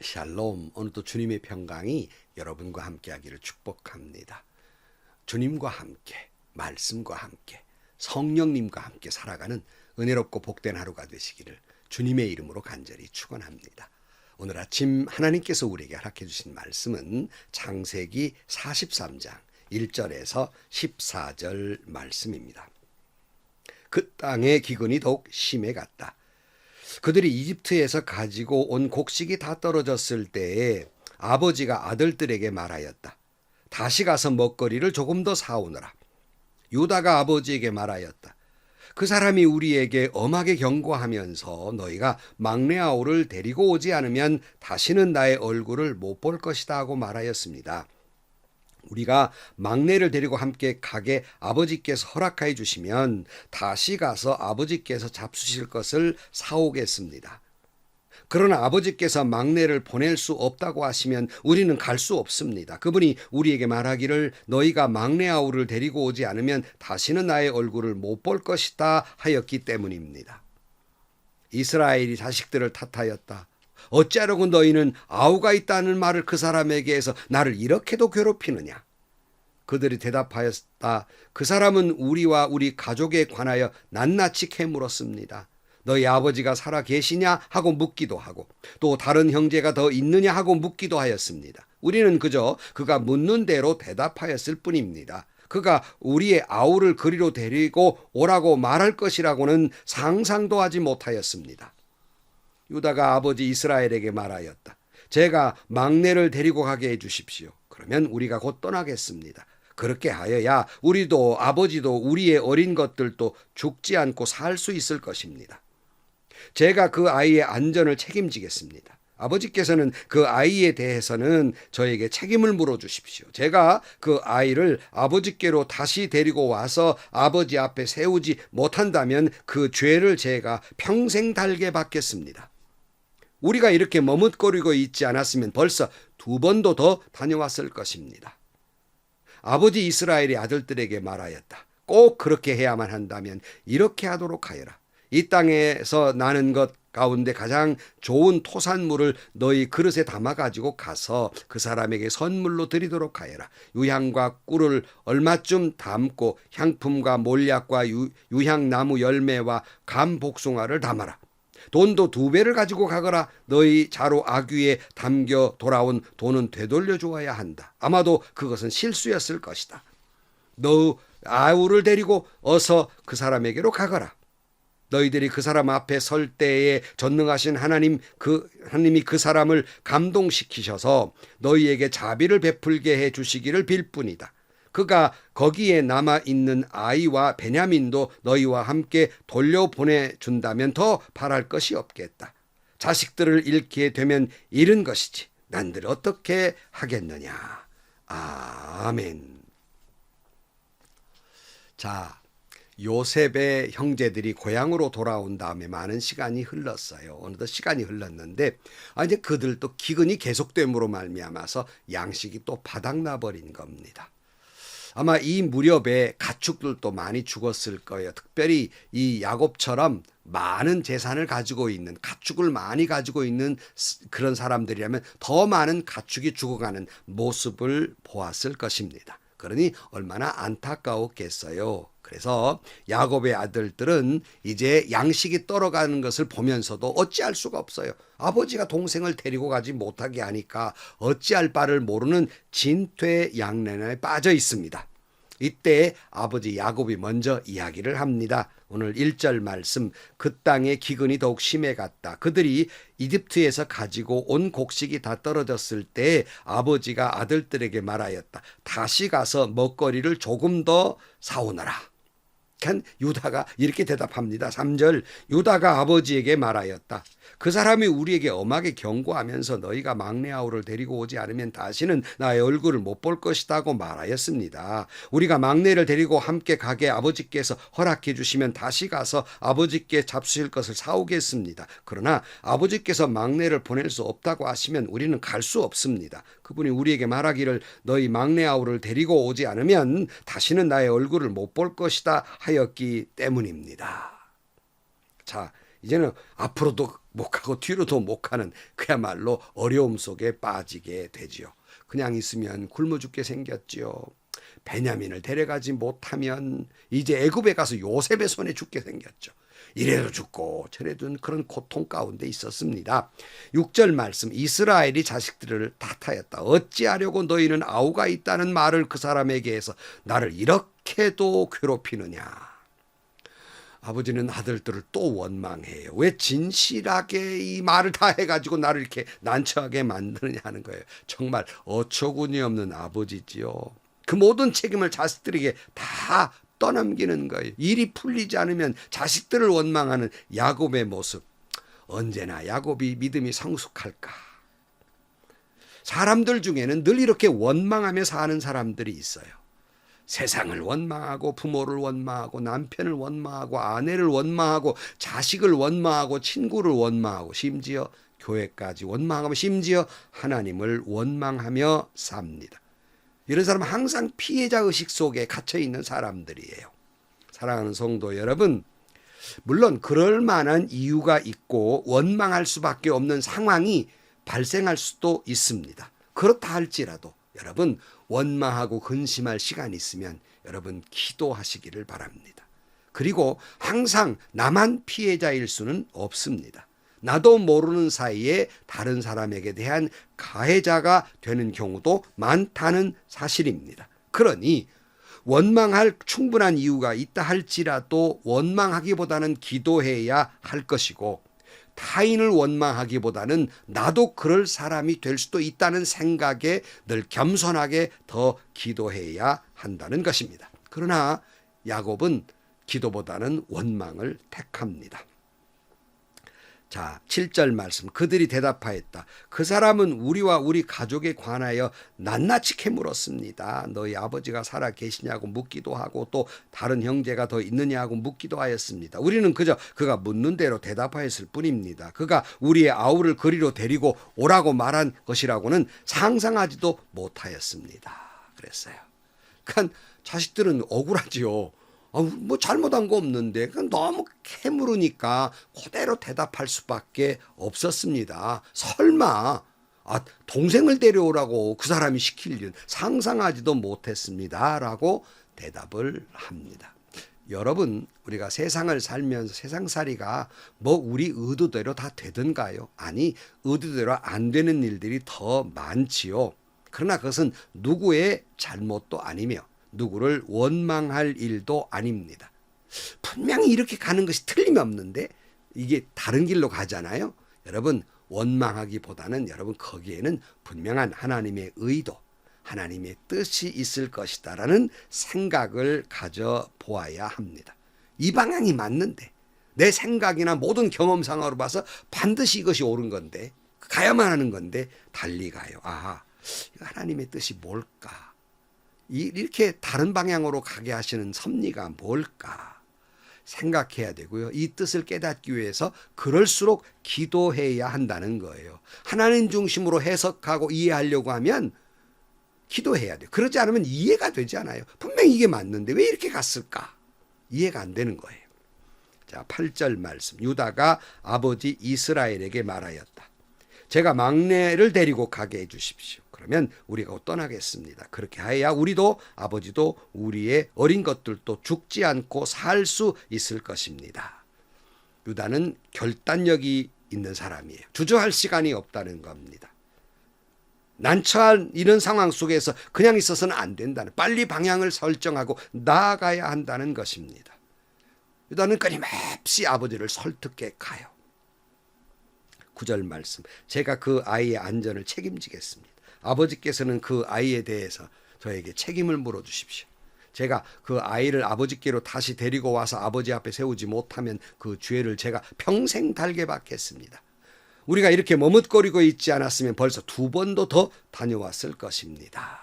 샬롬. 오늘도 주님의 평강이 여러분과 함께하기를 축복합니다. 주님과 함께, 말씀과 함께, 성령님과 함께 살아가는 은혜롭고 복된 하루가 되시기를 주님의 이름으로 간절히 축원합니다. 오늘 아침 하나님께서 우리에게 허락해 주신 말씀은 창세기 43장 1절에서 14절 말씀입니다. 그 땅의 기근이 더욱 심해갔다. 그들이 이집트에서 가지고 온 곡식이 다 떨어졌을 때에 아버지가 아들들에게 말하였다. 다시 가서 먹거리를 조금 더 사오너라. 유다가 아버지에게 말하였다. 그 사람이 우리에게 엄하게 경고하면서 너희가 막내 아우를 데리고 오지 않으면 다시는 나의 얼굴을 못 볼 것이다 하고 말하였습니다. 우리가 막내를 데리고 함께 가게 아버지께서 허락하여 주시면 다시 가서 아버지께서 잡수실 것을 사오겠습니다. 그러나 아버지께서 막내를 보낼 수 없다고 하시면 우리는 갈 수 없습니다. 그분이 우리에게 말하기를 너희가 막내 아우를 데리고 오지 않으면 다시는 나의 얼굴을 못 볼 것이다 하였기 때문입니다. 이스라엘이 자식들을 탓하였다. 어찌하려고 너희는 아우가 있다는 말을 그 사람에게 해서 나를 이렇게도 괴롭히느냐. 그들이 대답하였다. 그 사람은 우리와 우리 가족에 관하여 낱낱이 캐물었습니다. 너희 아버지가 살아 계시냐 하고 묻기도 하고 또 다른 형제가 더 있느냐 하고 묻기도 하였습니다. 우리는 그저 그가 묻는 대로 대답하였을 뿐입니다. 그가 우리의 아우를 그리로 데리고 오라고 말할 것이라고는 상상도 하지 못하였습니다. 유다가 아버지 이스라엘에게 말하였다. 제가 막내를 데리고 가게 해주십시오. 그러면 우리가 곧 떠나겠습니다. 그렇게 하여야 우리도 아버지도 우리의 어린 것들도 죽지 않고 살 수 있을 것입니다. 제가 그 아이의 안전을 책임지겠습니다. 아버지께서는 그 아이에 대해서는 저에게 책임을 물어주십시오. 제가 그 아이를 아버지께로 다시 데리고 와서 아버지 앞에 세우지 못한다면 그 죄를 제가 평생 달게 받겠습니다. 우리가 이렇게 머뭇거리고 있지 않았으면 벌써 2번도 더 다녀왔을 것입니다. 아버지 이스라엘의 아들들에게 말하였다. 꼭 그렇게 해야만 한다면 이렇게 하도록 하여라. 이 땅에서 나는 것 가운데 가장 좋은 토산물을 너희 그릇에 담아 가지고 가서 그 사람에게 선물로 드리도록 하여라. 유향과 꿀을 얼마쯤 담고 향품과 몰약과 유향나무 열매와 감 복숭아를 담아라. 돈도 2배를 가지고 가거라. 너희 자루 아귀에 담겨 돌아온 돈은 되돌려 주어야 한다. 아마도 그것은 실수였을 것이다. 너 아우를 데리고 어서 그 사람에게로 가거라. 너희들이 그 사람 앞에 설 때에 전능하신 하나님이 그 사람을 감동시키셔서 너희에게 자비를 베풀게 해 주시기를 빌 뿐이다. 그가 거기에 남아있는 아이와 베냐민도 너희와 함께 돌려보내준다면 더 바랄 것이 없겠다. 자식들을 잃게 되면 잃은 것이지 난들 어떻게 하겠느냐. 아멘. 자, 요셉의 형제들이 고향으로 돌아온 다음에 많은 시간이 흘렀어요. 어느덧 시간이 흘렀는데 이제 그들도 기근이 계속됨으로 말미암아서 양식이 또 바닥나 버린 겁니다. 아마 이 무렵에 가축들도 많이 죽었을 거예요. 특별히 이 야곱처럼 많은 재산을 가지고 있는, 가축을 많이 가지고 있는 그런 사람들이라면 더 많은 가축이 죽어가는 모습을 보았을 것입니다. 그러니 얼마나 안타까웠겠어요. 그래서 야곱의 아들들은 이제 양식이 떨어가는 것을 보면서도 어찌할 수가 없어요. 아버지가 동생을 데리고 가지 못하게 하니까 어찌할 바를 모르는 진퇴양난에 빠져 있습니다. 이때 아버지 야곱이 먼저 이야기를 합니다. 오늘 1절 말씀, 그 땅의 기근이 더욱 심해갔다. 그들이 이집트에서 가지고 온 곡식이 다 떨어졌을 때 아버지가 아들들에게 말하였다. 다시 가서 먹거리를 조금 더 사오너라. 유다가 이렇게 대답합니다. 3절, 유다가 아버지에게 말하였다. 그 사람이 우리에게 엄하게 경고하면서 너희가 막내 아우를 데리고 오지 않으면 다시는 나의 얼굴을 못 볼 것이다고 말하였습니다. 우리가 막내를 데리고 함께 가게 아버지께서 허락해 주시면 다시 가서 아버지께 잡수실 것을 사오겠습니다. 그러나 아버지께서 막내를 보낼 수 없다고 하시면 우리는 갈 수 없습니다. 그분이 우리에게 말하기를 너희 막내 아우를 데리고 오지 않으면 다시는 나의 얼굴을 못 볼 것이다 하였기 때문입니다. 자, 이제는 앞으로도 못 가고 뒤로도 못 가는 그야말로 어려움 속에 빠지게 되지요. 그냥 있으면 굶어 죽게 생겼지요. 베냐민을 데려가지 못하면 이제 애굽에 가서 요셉의 손에 죽게 생겼죠. 이래도 죽고 저래도 그런 고통 가운데 있었습니다. 6절 말씀, 이스라엘이 자식들을 탓하였다. 어찌하려고 너희는 아우가 있다는 말을 그 사람에게 해서 나를 이렇게도 괴롭히느냐. 아버지는 아들들을 또 원망해요. 왜 진실하게 이 말을 다 해가지고 나를 이렇게 난처하게 만드느냐 하는 거예요. 정말 어처구니 없는 아버지지요. 그 모든 책임을 자식들에게 다 떠넘기는 거예요. 일이 풀리지 않으면 자식들을 원망하는 야곱의 모습. 언제나 야곱이 믿음이 성숙할까? 사람들 중에는 늘 이렇게 원망하며 사는 사람들이 있어요. 세상을 원망하고 부모를 원망하고 남편을 원망하고 아내를 원망하고 자식을 원망하고 친구를 원망하고 심지어 교회까지 원망하고 심지어 하나님을 원망하며 삽니다. 이런 사람은 항상 피해자 의식 속에 갇혀 있는 사람들이에요. 사랑하는 성도 여러분, 물론 그럴 만한 이유가 있고 원망할 수밖에 없는 상황이 발생할 수도 있습니다. 그렇다 할지라도 여러분 원망하고 근심할 시간이 있으면 여러분 기도하시기를 바랍니다. 그리고 항상 나만 피해자일 수는 없습니다. 나도 모르는 사이에 다른 사람에게 대한 가해자가 되는 경우도 많다는 사실입니다. 그러니 원망할 충분한 이유가 있다 할지라도 원망하기보다는 기도해야 할 것이고 타인을 원망하기보다는 나도 그럴 사람이 될 수도 있다는 생각에 늘 겸손하게 더 기도해야 한다는 것입니다. 그러나 야곱은 기도보다는 원망을 택합니다. 자, 7절 말씀. 그들이 대답하였다. 그 사람은 우리와 우리 가족에 관하여 낱낱이 캐물었습니다. 너희 아버지가 살아 계시냐고 묻기도 하고 또 다른 형제가 더 있느냐고 묻기도 하였습니다. 우리는 그저 그가 묻는 대로 대답하였을 뿐입니다. 그가 우리의 아우를 그리로 데리고 오라고 말한 것이라고는 상상하지도 못하였습니다. 그랬어요. 그러니까 자식들은 억울하지요. 뭐 잘못한 거 없는데 너무 캐물으니까 그대로 대답할 수밖에 없었습니다. 설마 동생을 데려오라고 그 사람이 시킬 일은 상상하지도 못했습니다 라고 대답을 합니다. 여러분, 우리가 세상을 살면서 세상살이가 뭐 우리 의도대로 다 되던가요? 아니, 의도대로 안 되는 일들이 더 많지요. 그러나 그것은 누구의 잘못도 아니며 누구를 원망할 일도 아닙니다. 분명히 이렇게 가는 것이 틀림없는데 이게 다른 길로 가잖아요. 여러분, 원망하기보다는 여러분 거기에는 분명한 하나님의 의도, 하나님의 뜻이 있을 것이다라는 생각을 가져보아야 합니다. 이 방향이 맞는데 내 생각이나 모든 경험상으로 봐서 반드시 이것이 옳은 건데 가야만 하는 건데 달리 가요. 하나님의 뜻이 뭘까? 이렇게 다른 방향으로 가게 하시는 섭리가 뭘까 생각해야 되고요. 이 뜻을 깨닫기 위해서 그럴수록 기도해야 한다는 거예요. 하나님 중심으로 해석하고 이해하려고 하면 기도해야 돼요. 그러지 않으면 이해가 되지 않아요. 분명히 이게 맞는데 왜 이렇게 갔을까? 이해가 안 되는 거예요. 자, 8절 말씀. 유다가 아버지 이스라엘에게 말하였다. 제가 막내를 데리고 가게 해 주십시오. 그러면 우리가 떠나겠습니다. 그렇게 하여야 우리도 아버지도 우리의 어린 것들도 죽지 않고 살 수 있을 것입니다. 유다는 결단력이 있는 사람이에요. 주저할 시간이 없다는 겁니다. 난처한 이런 상황 속에서 그냥 있어서는 안 된다는, 빨리 방향을 설정하고 나아가야 한다는 것입니다. 유다는 끊임없이 아버지를 설득해 가요. 9절 말씀. 제가 그 아이의 안전을 책임지겠습니다. 아버지께서는 그 아이에 대해서 저에게 책임을 물어주십시오. 제가 그 아이를 아버지께로 다시 데리고 와서 아버지 앞에 세우지 못하면 그 죄를 제가 평생 달게 받겠습니다. 우리가 이렇게 머뭇거리고 있지 않았으면 벌써 2번도 더 다녀왔을 것입니다.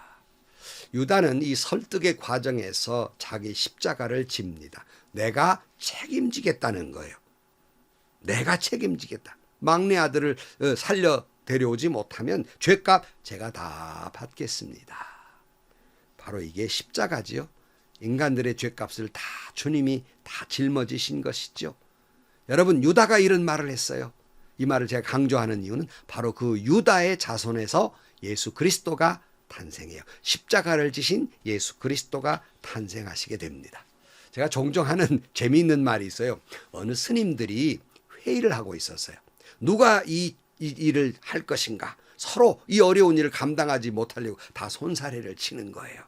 유다는 이 설득의 과정에서 자기 십자가를 집니다. 내가 책임지겠다는 거예요. 내가 책임지겠다. 막내 아들을 살려 데려오지 못하면 죄값 제가 다 받겠습니다. 바로 이게 십자가지요. 인간들의 죄값을 다 주님이 다 짊어지신 것이죠. 여러분, 유다가 이런 말을 했어요. 이 말을 제가 강조하는 이유는 바로 그 유다의 자손에서 예수 그리스도가 탄생해요. 십자가를 지신 예수 그리스도가 탄생하시게 됩니다. 제가 종종 하는 재미있는 말이 있어요. 어느 스님들이 회의를 하고 있었어요. 누가 이 일을 할 것인가? 서로 이 어려운 일을 감당하지 못하려고 다 손사래를 치는 거예요.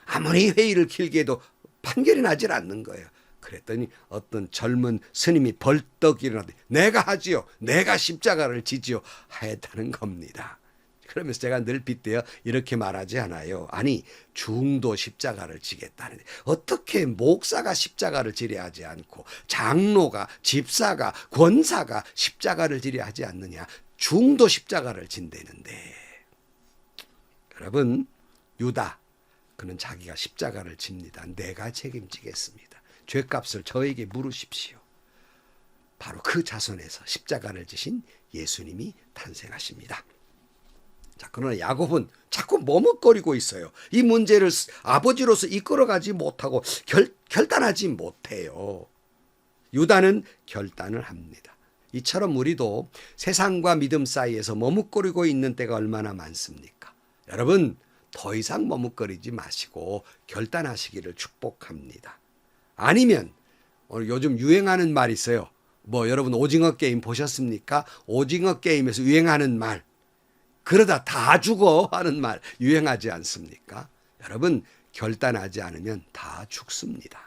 아무리 회의를 길게 해도 판결이 나질 않는 거예요. 그랬더니 어떤 젊은 스님이 벌떡 일어나더니 내가 하지요. 내가 십자가를 지지요. 하였다는 겁니다. 그러면서 제가 늘 빗대어 이렇게 말하지 않아요. 아니, 중도 십자가를 지겠다는데 어떻게 목사가 십자가를 지려 하지 않고 장로가, 집사가, 권사가 십자가를 지려 하지 않느냐. 중도 십자가를 진대는데. 여러분, 유다, 그는 자기가 십자가를 집니다. 내가 책임지겠습니다. 죄값을 저에게 물으십시오. 바로 그 자손에서 십자가를 지신 예수님이 탄생하십니다. 자, 그러나 야곱은 자꾸 머뭇거리고 있어요. 이 문제를 아버지로서 이끌어가지 못하고 결단하지 못해요. 유다는 결단을 합니다. 이처럼 우리도 세상과 믿음 사이에서 머뭇거리고 있는 때가 얼마나 많습니까? 여러분, 더 이상 머뭇거리지 마시고 결단하시기를 축복합니다. 아니면 요즘 유행하는 말이 있어요. 여러분 오징어 게임 보셨습니까? 오징어 게임에서 유행하는 말, 그러다 다 죽어 하는 말 유행하지 않습니까? 여러분, 결단하지 않으면 다 죽습니다.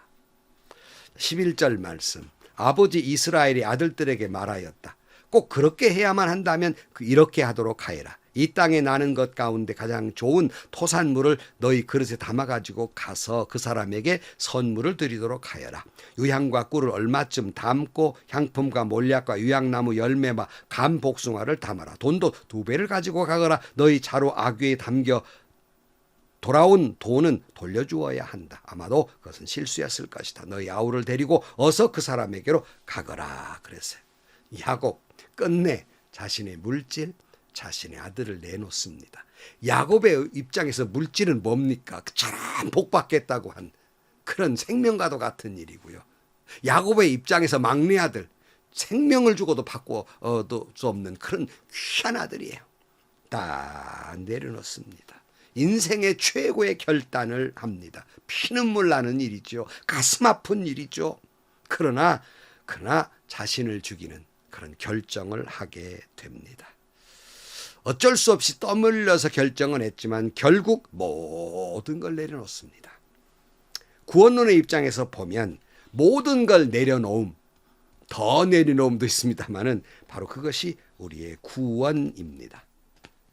11절 말씀, 아버지 이스라엘이 아들들에게 말하였다. 꼭 그렇게 해야만 한다면 이렇게 하도록 하여라. 이 땅에 나는 것 가운데 가장 좋은 토산물을 너희 그릇에 담아가지고 가서 그 사람에게 선물을 드리도록 하여라. 유향과 꿀을 얼마쯤 담고 향품과 몰약과 유향나무 열매와 감 복숭아를 담아라. 돈도 2배를 가지고 가거라. 너희 차로 아귀에 담겨 돌아온 돈은 돌려주어야 한다. 아마도 그것은 실수였을 것이다. 너희 아우를 데리고 어서 그 사람에게로 가거라. 그랬어요. 야곱 끝내 자신의 물질, 자신의 아들을 내놓습니다. 야곱의 입장에서 물질은 뭡니까? 참 복받겠다고 한 그런 생명과도 같은 일이고요. 야곱의 입장에서 막내 아들, 생명을 주고도 바꿔 수 없는 그런 귀한 아들이에요. 딱 내려놓습니다. 인생의 최고의 결단을 합니다. 피눈물 나는 일이죠. 가슴 아픈 일이죠. 그러나 자신을 죽이는 그런 결정을 하게 됩니다. 어쩔 수 없이 떠밀려서 결정을 했지만 결국 모든 걸 내려놓습니다. 구원론의 입장에서 보면 모든 걸 내려놓음, 더 내려놓음도 있습니다만은 바로 그것이 우리의 구원입니다.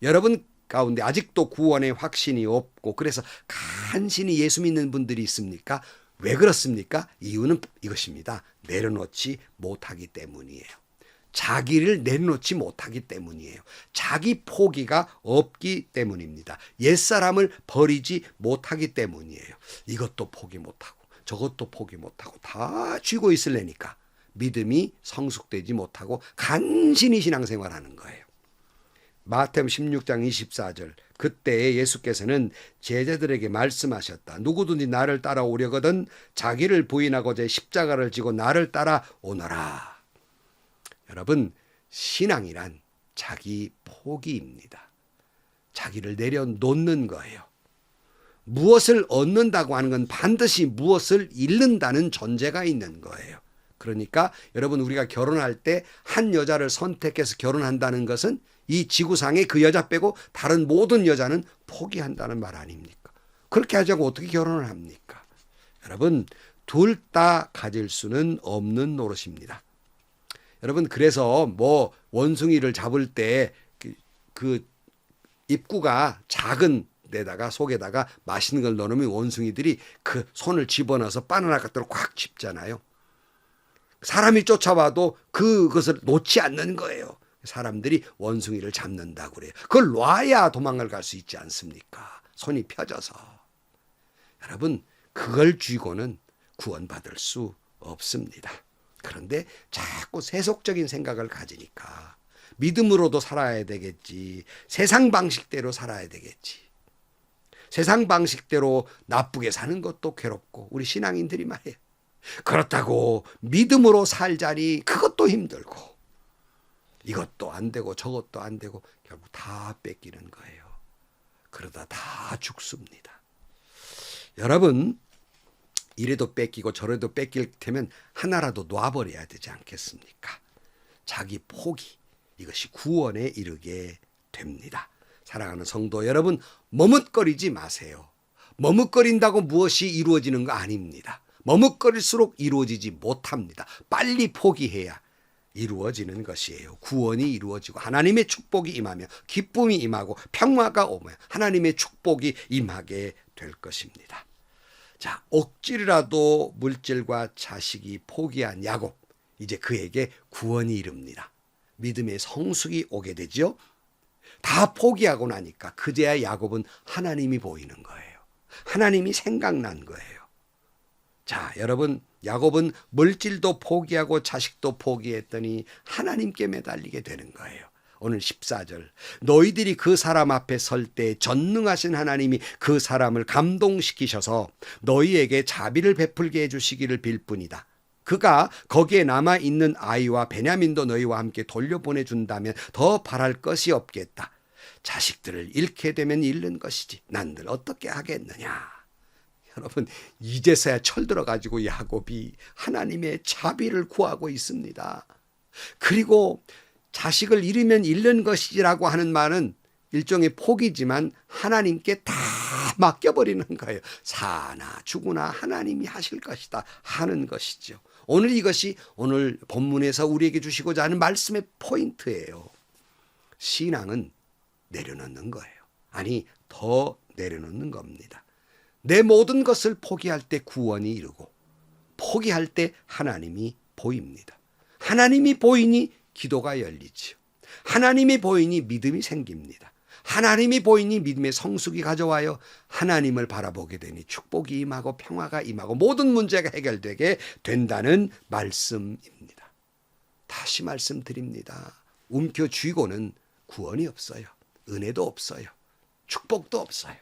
여러분 가운데 아직도 구원의 확신이 없고 그래서 간신히 예수 믿는 분들이 있습니까? 왜 그렇습니까? 이유는 이것입니다. 내려놓지 못하기 때문이에요. 자기를 내려놓지 못하기 때문이에요. 자기 포기가 없기 때문입니다. 옛사람을 버리지 못하기 때문이에요. 이것도 포기 못하고 저것도 포기 못하고 다 쥐고 있으려니까 믿음이 성숙되지 못하고 간신히 신앙생활하는 거예요. 마태복음 16장 24절, 그때 예수께서는 제자들에게 말씀하셨다. 누구든지 나를 따라오려거든 자기를 부인하고 제 십자가를 지고 나를 따라오너라. 여러분, 신앙이란 자기 포기입니다. 자기를 내려놓는 거예요. 무엇을 얻는다고 하는 건 반드시 무엇을 잃는다는 전제가 있는 거예요. 그러니까 여러분, 우리가 결혼할 때 한 여자를 선택해서 결혼한다는 것은 이 지구상에 그 여자 빼고 다른 모든 여자는 포기한다는 말 아닙니까? 그렇게 하자고 어떻게 결혼을 합니까? 여러분, 둘 다 가질 수는 없는 노릇입니다. 여러분, 그래서 원숭이를 잡을 때 그 입구가 작은 데다가 속에다가 맛있는 걸 넣으면 원숭이들이 그 손을 집어넣어서 바나나 같은 걸 꽉 짚잖아요. 사람이 쫓아와도 그것을 놓지 않는 거예요. 사람들이 원숭이를 잡는다고 그래요. 그걸 놔야 도망을 갈 수 있지 않습니까? 손이 펴져서. 여러분, 그걸 쥐고는 구원받을 수 없습니다. 그런데 자꾸 세속적인 생각을 가지니까 믿음으로도 살아야 되겠지, 세상 방식대로 살아야 되겠지. 세상 방식대로 나쁘게 사는 것도 괴롭고 우리 신앙인들이 말이에요. 그렇다고 믿음으로 살자니 그것도 힘들고, 이것도 안 되고 저것도 안 되고 결국 다 뺏기는 거예요. 그러다 다 죽습니다. 여러분, 이래도 뺏기고 저래도 뺏길 테면 하나라도 놔버려야 되지 않겠습니까? 자기 포기, 이것이 구원에 이르게 됩니다. 사랑하는 성도 여러분, 머뭇거리지 마세요. 머뭇거린다고 무엇이 이루어지는 거 아닙니다. 머뭇거릴수록 이루어지지 못합니다. 빨리 포기해야 이루어지는 것이에요. 구원이 이루어지고 하나님의 축복이 임하며 기쁨이 임하고 평화가 오며 하나님의 축복이 임하게 될 것입니다. 자, 억지로라도 물질과 자식이 포기한 야곱, 이제 그에게 구원이 이릅니다. 믿음의 성숙이 오게 되죠. 다 포기하고 나니까 그제야 야곱은 하나님이 보이는 거예요. 하나님이 생각난 거예요. 자, 여러분, 야곱은 물질도 포기하고 자식도 포기했더니 하나님께 매달리게 되는 거예요. 오늘 14절, 너희들이 그 사람 앞에 설 때 전능하신 하나님이 그 사람을 감동시키셔서 너희에게 자비를 베풀게 해주시기를 빌 뿐이다. 그가 거기에 남아있는 아이와 베냐민도 너희와 함께 돌려보내준다면 더 바랄 것이 없겠다. 자식들을 잃게 되면 잃는 것이지 난들 어떻게 하겠느냐. 여러분, 이제서야 철들어가지고 야곱이 하나님의 자비를 구하고 있습니다. 그리고 자식을 잃으면 잃는 것이라고 하는 말은 일종의 포기지만 하나님께 다 맡겨버리는 거예요. 사나 죽으나 하나님이 하실 것이다 하는 것이죠. 오늘 이것이 오늘 본문에서 우리에게 주시고자 하는 말씀의 포인트예요. 신앙은 내려놓는 거예요. 아니, 더 내려놓는 겁니다. 내 모든 것을 포기할 때 구원이 이르고 포기할 때 하나님이 보입니다. 하나님이 보이니 기도가 열리지요. 하나님이 보이니 믿음이 생깁니다. 하나님이 보이니 믿음의 성숙이 가져와요. 하나님을 바라보게 되니 축복이 임하고 평화가 임하고 모든 문제가 해결되게 된다는 말씀입니다. 다시 말씀드립니다. 움켜쥐고는 구원이 없어요. 은혜도 없어요. 축복도 없어요.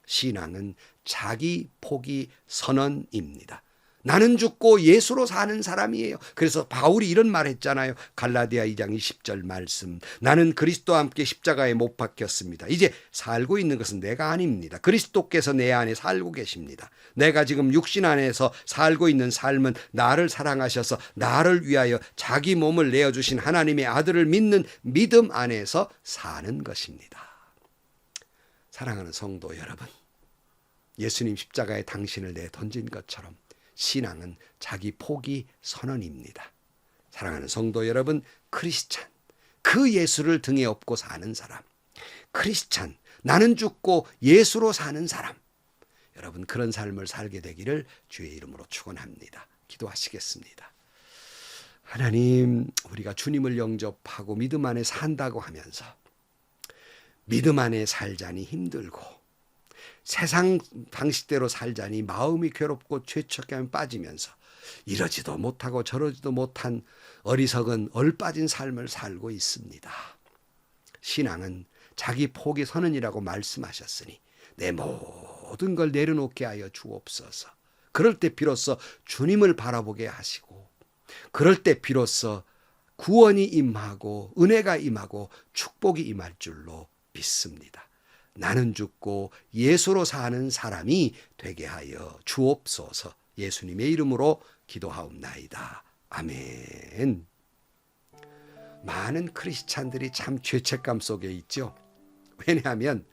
신앙은 자기 포기 선언입니다. 나는 죽고 예수로 사는 사람이에요. 그래서 바울이 이런 말 했잖아요. 갈라디아 2장 20절 말씀. 나는 그리스도와 함께 십자가에 못 박혔습니다. 이제 살고 있는 것은 내가 아닙니다. 그리스도께서 내 안에 살고 계십니다. 내가 지금 육신 안에서 살고 있는 삶은 나를 사랑하셔서 나를 위하여 자기 몸을 내어주신 하나님의 아들을 믿는 믿음 안에서 사는 것입니다. 사랑하는 성도 여러분, 예수님 십자가에 당신을 내던진 것처럼 신앙은 자기 포기 선언입니다. 사랑하는 성도 여러분, 크리스찬, 그 예수를 등에 업고 사는 사람, 크리스찬, 나는 죽고 예수로 사는 사람, 여러분 그런 삶을 살게 되기를 주의 이름으로 축원합니다. 기도하시겠습니다. 하나님, 우리가 주님을 영접하고 믿음 안에 산다고 하면서 믿음 안에 살자니 힘들고 세상 방식대로 살자니 마음이 괴롭고 죄책감에 빠지면서 이러지도 못하고 저러지도 못한 어리석은 얼빠진 삶을 살고 있습니다. 신앙은 자기 포기 선언이라고 말씀하셨으니 내 모든 걸 내려놓게 하여 주옵소서. 그럴 때 비로소 주님을 바라보게 하시고 그럴 때 비로소 구원이 임하고 은혜가 임하고 축복이 임할 줄로 믿습니다. 나는 죽고 예수로 사는 사람이 되게 하여 주옵소서. 예수님의 이름으로 기도하옵나이다. 아멘. 많은 크리스찬들이 참 죄책감 속에 있죠. 왜냐하면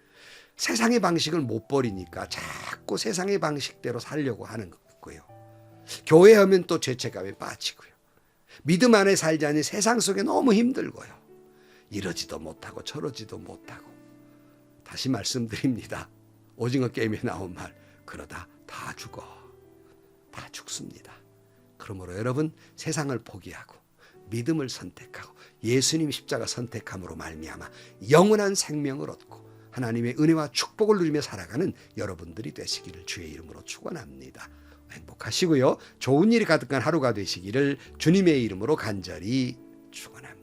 세상의 방식을 못 버리니까 자꾸 세상의 방식대로 살려고 하는 거고요. 교회 하면 또 죄책감에 빠지고요. 믿음 안에 살자니 세상 속에 너무 힘들고요. 이러지도 못하고 저러지도 못하고. 다시 말씀드립니다. 오징어 게임에 나온 말, 그러다 다 죽어. 다 죽습니다. 그러므로 여러분, 세상을 포기하고 믿음을 선택하고 예수님 십자가 선택함으로 말미암아 영원한 생명을 얻고 하나님의 은혜와 축복을 누리며 살아가는 여러분들이 되시기를 주의 이름으로 축원합니다. 행복하시고요. 좋은 일이 가득한 하루가 되시기를 주님의 이름으로 간절히 축원합니다.